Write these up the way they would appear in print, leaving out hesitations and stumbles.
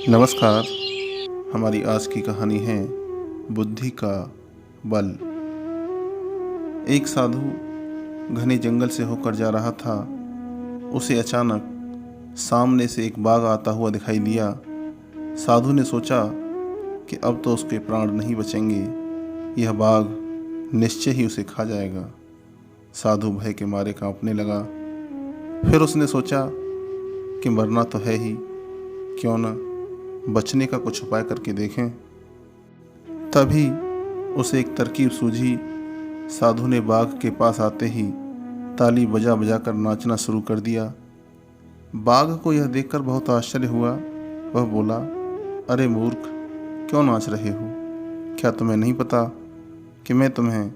नमस्कार। हमारी आज की कहानी है बुद्धि का बल। एक साधु घने जंगल से होकर जा रहा था। उसे अचानक सामने से एक बाघ आता हुआ दिखाई दिया। साधु ने सोचा कि अब तो उसके प्राण नहीं बचेंगे, यह बाघ निश्चय ही उसे खा जाएगा। साधु भय के मारे कांपने लगा। फिर उसने सोचा कि मरना तो है ही, क्यों न बचने का कुछ उपाय करके देखें। तभी उसे एक तरकीब सूझी। साधु ने बाघ के पास आते ही ताली बजा बजा कर नाचना शुरू कर दिया। बाघ को यह देखकर बहुत आश्चर्य हुआ। वह बोला, अरे मूर्ख, क्यों नाच रहे हो? क्या तुम्हें नहीं पता कि मैं तुम्हें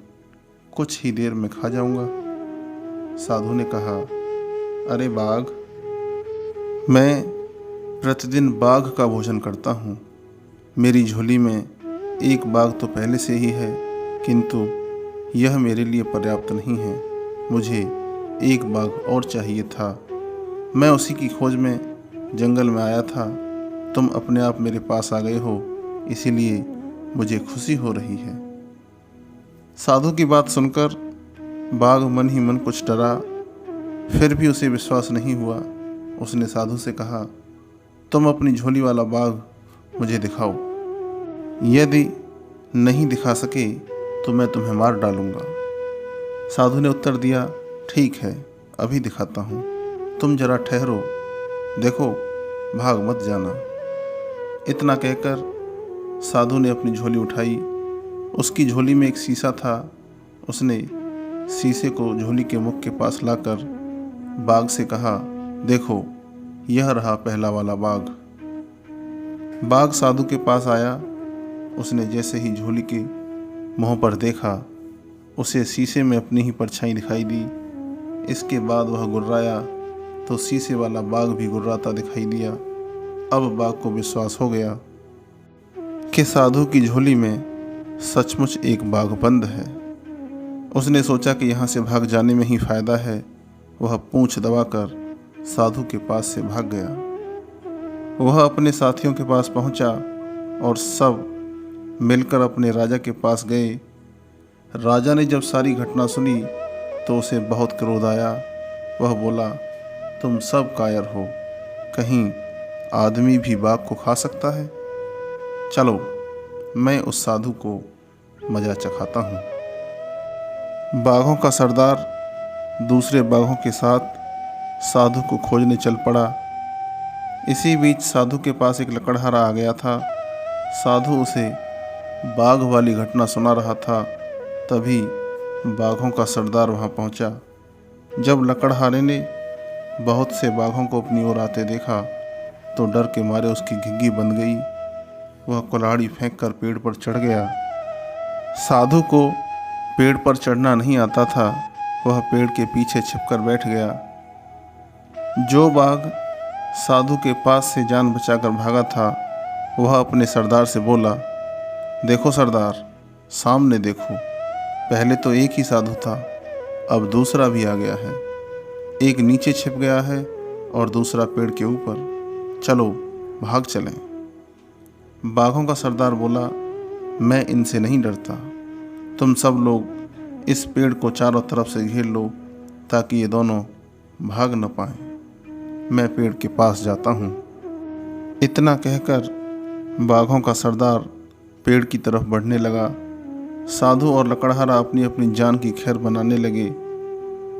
कुछ ही देर में खा जाऊंगा? साधु ने कहा, अरे बाघ, मैं प्रतिदिन बाघ का भोजन करता हूँ। मेरी झोली में एक बाघ तो पहले से ही है, किंतु यह मेरे लिए पर्याप्त नहीं है। मुझे एक बाघ और चाहिए था। मैं उसी की खोज में जंगल में आया था। तुम अपने आप मेरे पास आ गए हो, इसीलिए मुझे खुशी हो रही है। साधु की बात सुनकर बाघ मन ही मन कुछ डरा। फिर भी उसे विश्वास नहीं हुआ। उसने साधु से कहा, तुम अपनी झोली वाला बाघ मुझे दिखाओ। यदि नहीं दिखा सके तो मैं तुम्हें मार डालूंगा। साधु ने उत्तर दिया, ठीक है, अभी दिखाता हूँ, तुम जरा ठहरो, देखो, भाग मत जाना। इतना कहकर साधु ने अपनी झोली उठाई। उसकी झोली में एक शीशा था। उसने शीशे को झोली के मुख के पास लाकर बाघ से कहा, देखो, यह रहा पहला वाला बाघ। बाघ साधु के पास आया। उसने जैसे ही झोली के मुंह पर देखा, उसे शीशे में अपनी ही परछाई दिखाई दी। इसके बाद वह गुर्राया तो शीशे वाला बाघ भी गुर्राता दिखाई दिया। अब बाघ को विश्वास हो गया कि साधु की झोली में सचमुच एक बाघ बंद है। उसने सोचा कि यहाँ से भाग जाने में ही फायदा है। वह पूंछ दबाकर साधु के पास से भाग गया। वह अपने साथियों के पास पहुंचा और सब मिलकर अपने राजा के पास गए। राजा ने जब सारी घटना सुनी तो उसे बहुत क्रोध आया। वह बोला, तुम सब कायर हो, कहीं आदमी भी बाघ को खा सकता है? चलो, मैं उस साधु को मजा चखाता हूँ। बाघों का सरदार दूसरे बाघों के साथ साधु को खोजने चल पड़ा। इसी बीच साधु के पास एक लकड़हारा आ गया था। साधु उसे बाघ वाली घटना सुना रहा था। तभी बाघों का सरदार वहां पहुंचा। जब लकड़हारे ने बहुत से बाघों को अपनी ओर आते देखा तो डर के मारे उसकी घिघी बंध गई। वह कुल्हाड़ी फेंक कर पेड़ पर चढ़ गया। साधु को पेड़ पर चढ़ना नहीं आता था। वह पेड़ के पीछे छिपकर बैठ गया। जो बाघ साधु के पास से जान बचाकर भागा था, वह अपने सरदार से बोला, देखो सरदार, सामने देखो, पहले तो एक ही साधु था, अब दूसरा भी आ गया है। एक नीचे छिप गया है और दूसरा पेड़ के ऊपर। चलो, भाग चलें। बाघों का सरदार बोला, मैं इनसे नहीं डरता। तुम सब लोग इस पेड़ को चारों तरफ से घेर लो ताकि ये दोनों भाग न पाएं। मैं पेड़ के पास जाता हूँ। इतना कहकर बाघों का सरदार पेड़ की तरफ बढ़ने लगा। साधु और लकड़हारा अपनी अपनी जान की खैर बनाने लगे।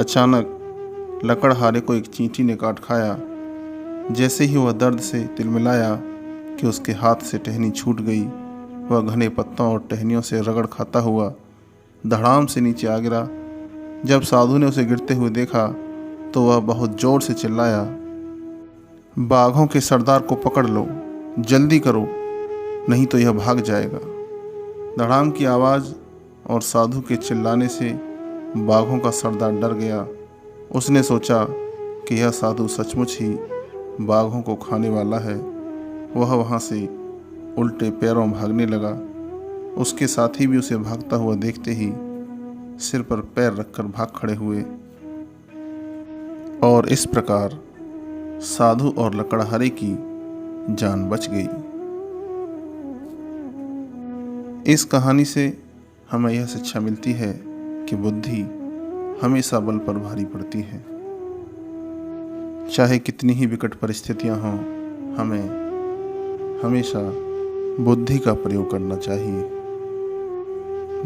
अचानक लकड़हारे को एक चींटी ने काट खाया। जैसे ही वह दर्द से तिलमिलाया कि उसके हाथ से टहनी छूट गई, वह घने पत्तों और टहनियों से रगड़ खाता हुआ धड़ाम से नीचे आ गिरा। जब साधु ने उसे गिरते हुए देखा तो वह बहुत जोर से चिल्लाया, बाघों के सरदार को पकड़ लो, जल्दी करो, नहीं तो यह भाग जाएगा। धड़ाम की आवाज़ और साधु के चिल्लाने से बाघों का सरदार डर गया। उसने सोचा कि यह साधु सचमुच ही बाघों को खाने वाला है। वह वहाँ से उल्टे पैरों भागने लगा। उसके साथी भी उसे भागता हुआ देखते ही सिर पर पैर रखकर भाग खड़े हुए। और इस प्रकार साधु और लकड़हारे की जान बच गई। इस कहानी से हमें यह शिक्षा मिलती है कि बुद्धि हमेशा बल पर भारी पड़ती है। चाहे कितनी ही विकट परिस्थितियां हों, हमें हमेशा बुद्धि का प्रयोग करना चाहिए।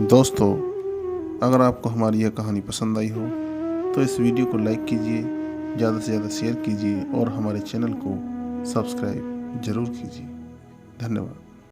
दोस्तों, अगर आपको हमारी यह कहानी पसंद आई हो तो इस वीडियो को लाइक कीजिए, ज़्यादा से ज़्यादा शेयर कीजिए और हमारे चैनल को सब्सक्राइब जरूर कीजिए। धन्यवाद।